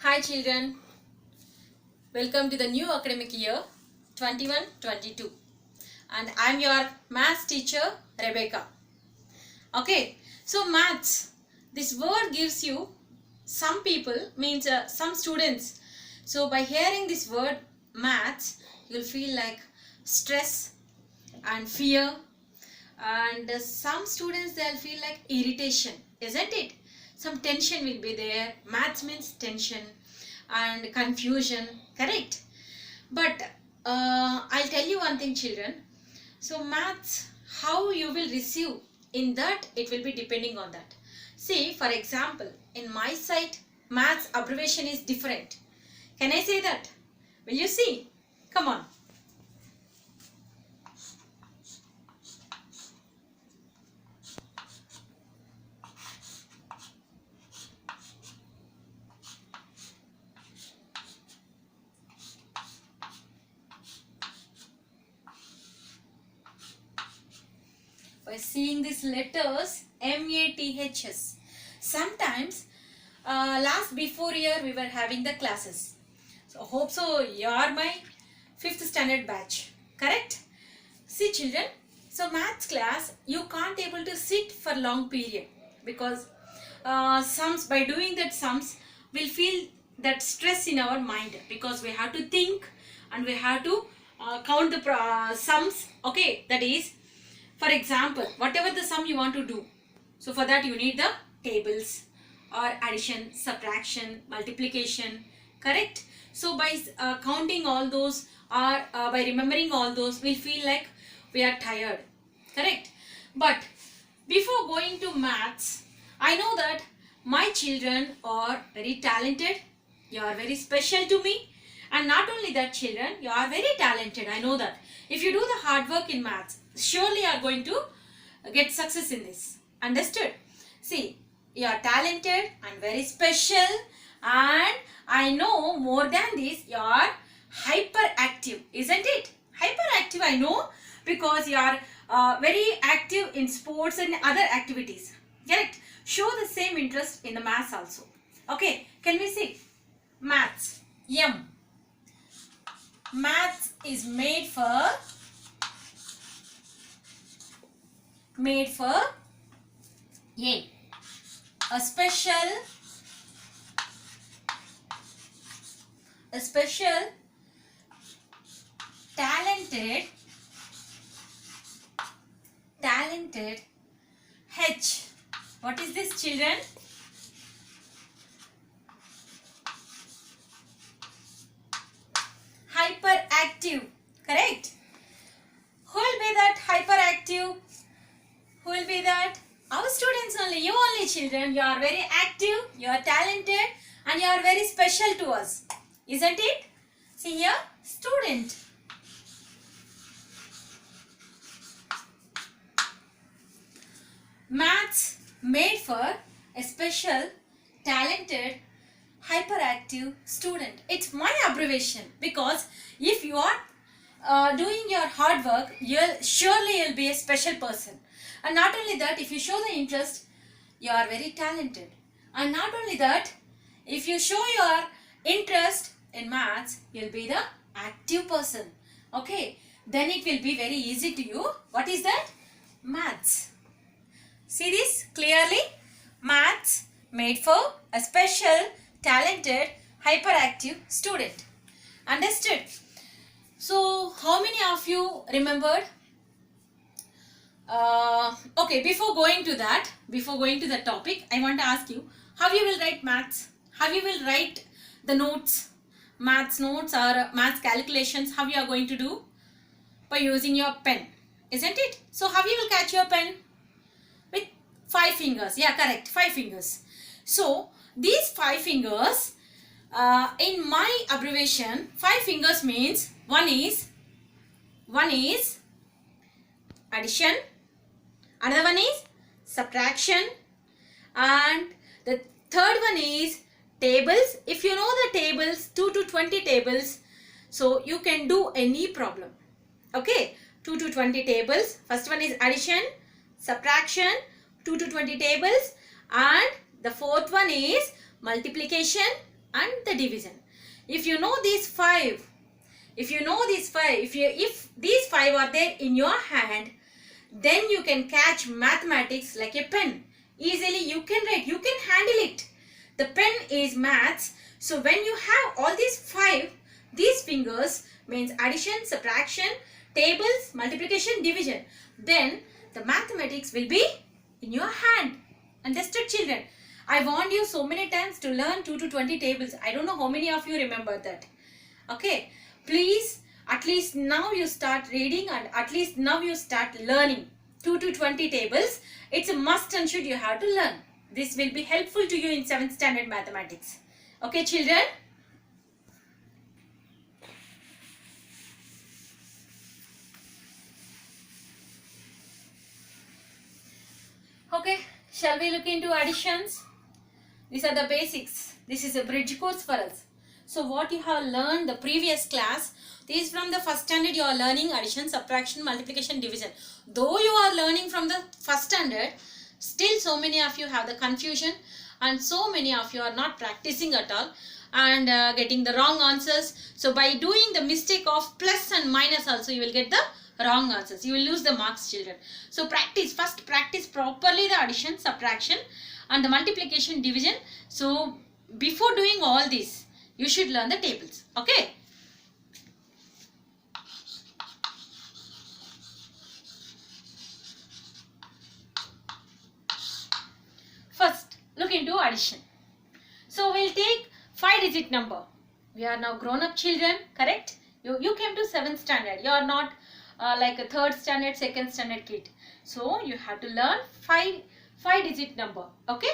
Hi children, welcome to the new academic year 21-22 and I am your maths teacher Rebecca. Okay, so maths, this word gives you some people means some students. So by hearing this word maths, you'll feel like stress and fear, and some students they'll feel like irritation, isn't it? Some tension will be there. Maths means tension and confusion, correct? But I'll tell you one thing children, so maths, how you will receive in that, it will be depending on that. See, for example, in my side maths abbreviation is different. Can I say that? Will you see? Come on. By seeing these letters MATHS. Sometimes last before year we were having the classes. So hope so you are my 5th standard batch, correct? See children, so maths class you can't able to sit for long period because sums, by doing that sums we'll feel that stress in our mind because we have to think and we have to count the sums. Okay, that is, for example, whatever the sum you want to do, so for that you need the tables or addition, subtraction, multiplication, correct? So by counting all those or by remembering all those, we'll feel like we are tired, correct? But before going to maths, I know that my children are very talented. You are very special to me. And not only that children, you are very talented. I know that. If you do the hard work in maths, surely you are going to get success in this. Understood? See, you are talented and very special, and I know more than this, you are hyperactive, isn't it? Hyperactive I know because you are very active in sports and other activities. Correct? Show the same interest in the maths also. Okay, can we see? Maths. M. Maths is made for A. A special talented H. What is this children? Hyperactive, correct? Who will be that hyperactive? Who will be that? Our students only, you only children. You are very active, you are talented and you are very special to us. Isn't it? See here, student. Maths made for a special, talented, hyperactive student. It's my abbreviation because if you are doing your hard work, you'll be a special person. And not only that, if you show the interest, you are very talented. And not only that, if you show your interest in maths, you'll be the active person. Okay, then it will be very easy to you. What is that? Maths. See this clearly? Maths made for a special, talented, hyperactive student. Understood? So, how many of you remembered? Okay, before going to the topic, I want to ask you, how you will write maths? How you will write the notes, maths notes or maths calculations, how you are going to do? By using your pen, isn't it? So, how you will catch your pen? With 5 fingers. Yeah, correct, 5 fingers. So, these 5 fingers, in my abbreviation, 5 fingers means one is addition, another one is subtraction, and the third one is tables. If you know the tables, 2 to 20 tables, so you can do any problem. Okay, 2 to 20 tables. First one is addition, subtraction, 2 to 20 tables, and the fourth one is multiplication and the division. If you know these five, if these five are there in your hand, then you can catch mathematics like a pen. Easily you can write, you can handle it. The pen is maths. So when you have all these five, these fingers means addition, subtraction, tables, multiplication, division. Then the mathematics will be in your hand. Understood, children? I warned you so many times to learn 2 to 20 tables. I don't know how many of you remember that. Okay. Please, at least now you start reading and at least now you start learning 2 to 20 tables. It's a must and should you have to learn. This will be helpful to you in 7th standard mathematics. Okay, children? Okay, shall we look into additions? These are the basics. This is a bridge course for us. So what you have learned the previous class, this from the first standard you are learning addition, subtraction, multiplication, division. Though you are learning from the first standard, still so many of you have the confusion and so many of you are not practicing at all and getting the wrong answers. So by doing the mistake of plus and minus also you will get the wrong answers. You will lose the marks, children. So first practice properly the addition, subtraction and the multiplication, division. So before doing all this, you should learn the tables. Okay. First, look into addition. So we'll take 5-digit number. We are now grown-up children, correct? You came to 7th standard. You are not like a 3rd standard, 2nd standard kid. So you have to learn 5-digit number. Okay?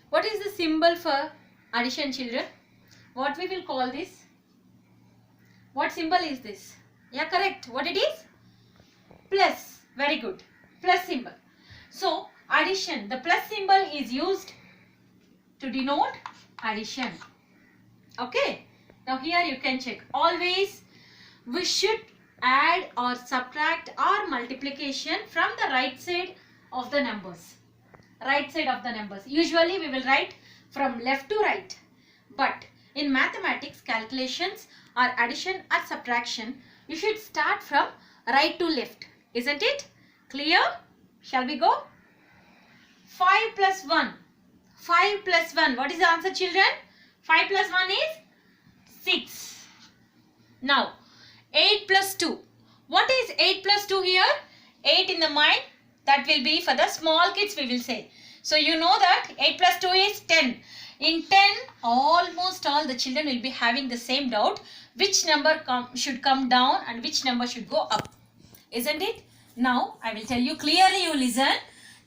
What is the symbol for addition, children? What we will call this? What symbol is this? Yeah, correct. What it is? Plus. Very good. Plus symbol. So, addition. The plus symbol is used to denote addition. Okay. Now here you can check. Always we should add or subtract or multiplication from the right side of the numbers. Right side of the numbers. Usually we will write from left to right. But in mathematics calculations or addition or subtraction, you should start from right to left. Isn't it? Clear? Shall we go? 5 plus 1. 5 plus 1. What is the answer, children? 5 plus 1 is 6. Now 8 plus 2. What is 8 plus 2 here? 8 in the mind. That will be for the small kids we will say. So you know that 8 plus 2 is 10. In 10, almost all the children will be having the same doubt. Which number should come down and which number should go up. Isn't it? Now I will tell you clearly, you listen.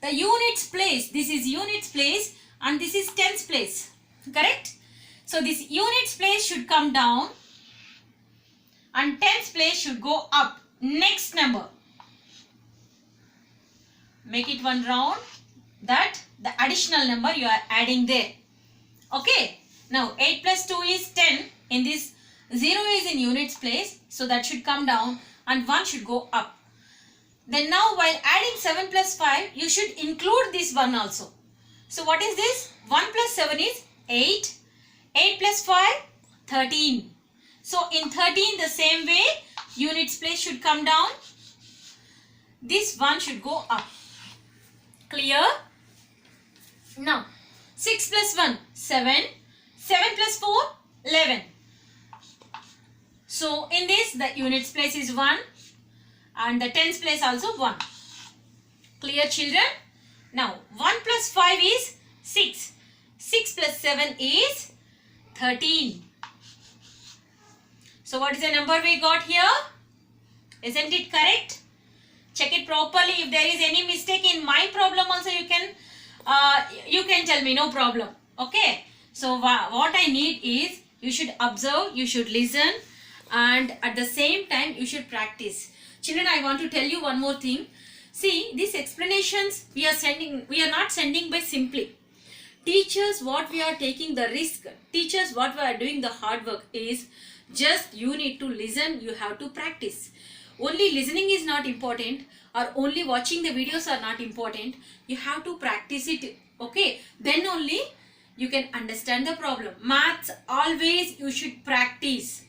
The units place. This is units place and this is tens place. Correct? So this units place should come down and tens place should go up. Next number. Make it one round, that the additional number you are adding there. Okay. Now 8 plus 2 is 10. In this 0 is in units place. So that should come down and 1 should go up. Then now while adding 7 plus 5, you should include this 1 also. So what is this? 1 plus 7 is 8. 8 plus 5, 13. So in 13 the same way, units place should come down. This 1 should go up. Clear? Now 6 plus 1, 7. 7 plus 4, 11. So in this the units place is 1 and the tens place also 1. Clear, children? Now 1 plus 5 is 6. 6 plus 7 is 13. So what is the number we got here? Isn't it correct? Check it properly. If there is any mistake in my problem also you can tell me, no problem. Okay. So what I need is you should observe, you should listen and at the same time you should practice. Children, I want to tell you one more thing. See, these explanations we are not sending by simply. Teachers, what we are taking the risk, teachers, what we are doing the hard work is just you need to listen, you have to practice. Only listening is not important, or only watching the videos are not important. You have to practice it, okay? Then only you can understand the problem. Maths, always you should practice.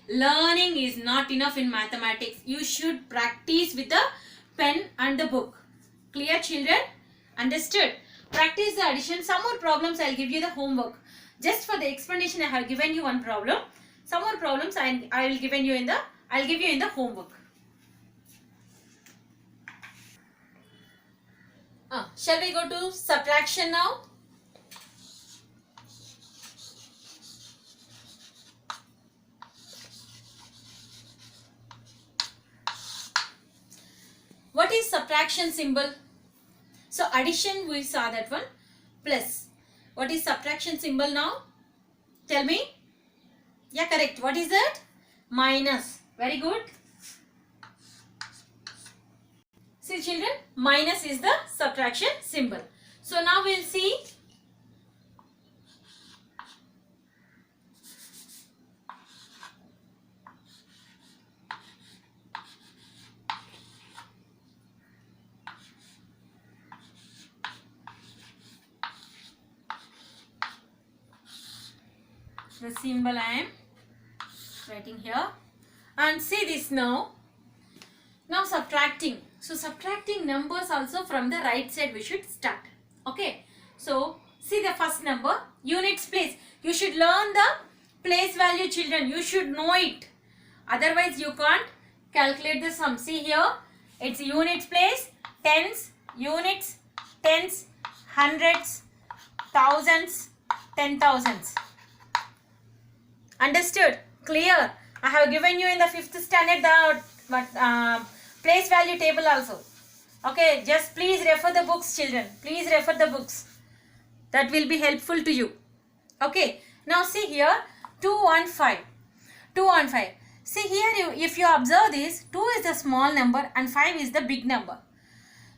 Learning is not enough in mathematics. You should practice with the pen and the book. Clear, children? Understood? Practice the addition. Some more problems I'll give you the homework. Just for the explanation I have given you one problem. Some more problems I will give you in the homework. Shall we go to subtraction now? What is subtraction symbol? So addition, we saw that one. Plus. What is subtraction symbol now? Tell me. Yeah, correct. What is that? Minus. Very good. See, children, minus is the subtraction symbol. So now we'll see. The symbol I am writing here, and see this now. Now subtracting. So subtracting numbers also from the right side we should start. Okay. So see the first number, units place. You should learn the place value, children. You should know it. Otherwise you can't calculate the sum. See here, it's units place, tens, units, tens, hundreds, thousands, 10,000s. Understood? Clear? I have given you in the 5th standard the place value table also. Okay, just please refer the books, children. Please refer the books. That will be helpful to you. Okay, now see here 215. 215. See here, if you observe this, 2 is the small number and 5 is the big number.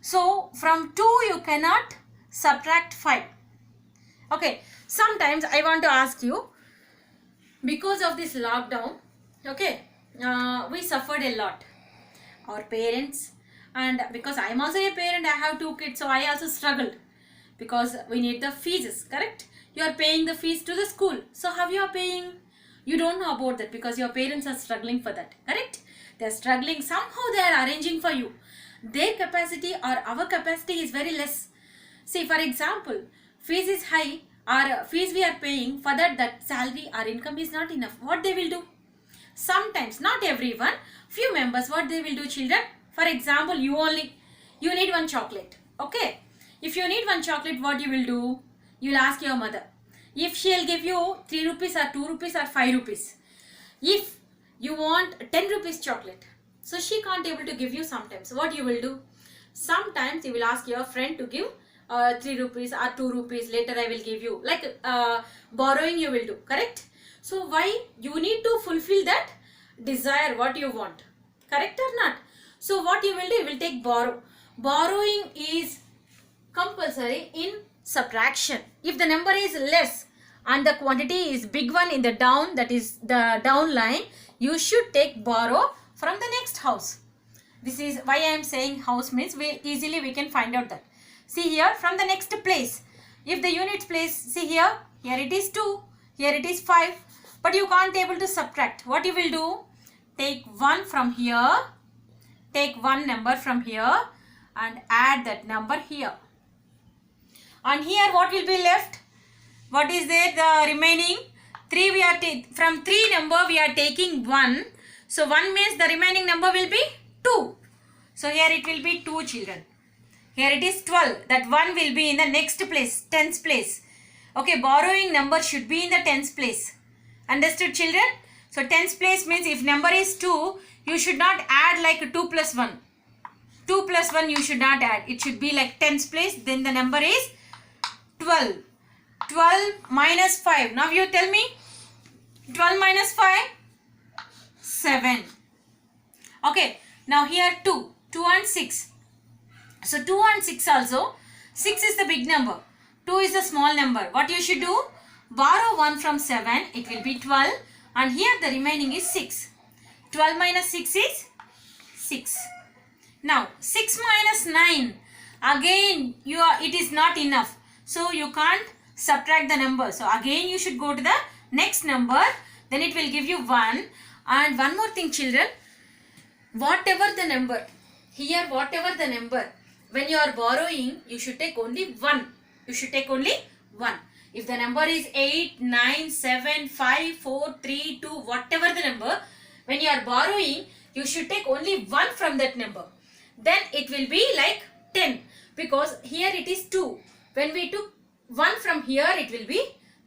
So from 2 you cannot subtract 5. Okay, sometimes I want to ask you, because of this lockdown, okay, we suffered a lot. Our parents, and because I am also a parent, I have 2 kids, so I also struggled because we need the fees, correct? You are paying the fees to the school. So how you are paying? You don't know about that because your parents are struggling for that, correct? They are struggling. Somehow they are arranging for you. Their capacity or our capacity is very less. See, for example, fees is high, or fees we are paying, for that salary or income is not enough. What they will do? Sometimes, not everyone, few members, what they will do, children? For example, you need one chocolate. Okay. If you need one chocolate, what you will do? You will ask your mother. If she will give you 3 rupees or 2 rupees or 5 rupees. If you want 10 rupees chocolate, so she can't able to give you sometimes. What you will do? Sometimes you will ask your friend to give 3 rupees or 2 rupees. Later I will give you. Like borrowing you will do. Correct? So why? You need to fulfill that desire what you want. Correct or not? So what you will do? You will take borrow. Borrowing is compulsory in subtraction. If the number is less and the quantity is big one in the down, that is the down line, you should take borrow from the next house. This is why I am saying house means we can find out that. See here, from the next place. If the units place, see here it is 2, here it is 5. But you can't able to subtract. What you will do? Take 1 from here. Take one number from here and add that number here. And here what will be left? What is there? The remaining 3 we are from 3 number we are taking 1. So 1 means the remaining number will be 2. So here it will be 2, children. Here it is 12. That 1 will be in the next place, 10th place. Okay, borrowing number should be in the 10th place. Understood, children? So 10th place means if number is 2, you should not add like 2 plus 1. 2 plus 1 you should not add. It should be like 10th place. Then the number is 12. 12 minus 5. Now you tell me. 12 minus 5. 7. Okay. Now here 2. 2 and 6. So 2 and 6 also. 6 is the big number. 2 is the small number. What you should do? Borrow 1 from 7. It will be 12. And here the remaining is 6. 12 minus 6 is 6. Now 6 minus 9. Again it is not enough. So you can't subtract the number. So again you should go to the next number. Then it will give you 1. And one more thing, children. Whatever the number. Here whatever the number. When you are borrowing, you should take only 1. You should take only 1. If the number is 8, 9, 7, 5, 4, 3, 2, whatever the number, when you are borrowing, you should take only 1 from that number. Then it will be like 10, because here it is 2. When we took 1 from here, it will be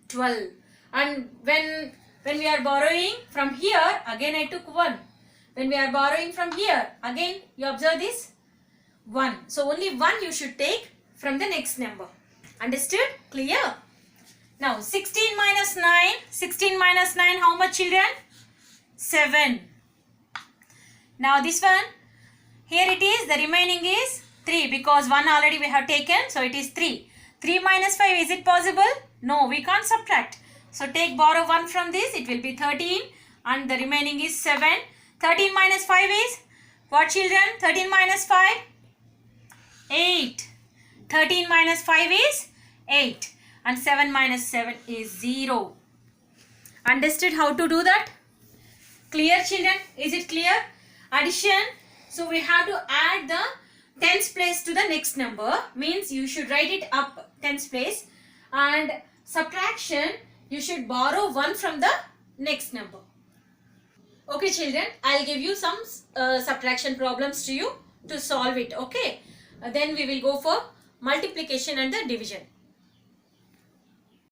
12. And when we are borrowing from here, again I took 1. When we are borrowing from here, again you observe this 1. So only 1 you should take from the next number. Understood? Clear? Now 16 minus 9. 16 minus 9, how much, children? 7. Now this one, here it is, the remaining is 3, because 1 already we have taken, so it is 3. 3 minus 5, is it possible? No, we can't subtract. So borrow 1 from this, it will be 13, and the remaining is 7. 13 minus 5 is what, children? 13 minus 5? 8. 13 minus 5 is 8. And 7 minus 7 is 0. Understood how to do that? Clear, children? Is it clear? Addition. So we have to add the tens place to the next number. Means you should write it up tens place. And subtraction, you should borrow 1 from the next number. Okay, children, I'll give you some subtraction problems to you to solve it. Okay. Then we will go for multiplication and the division.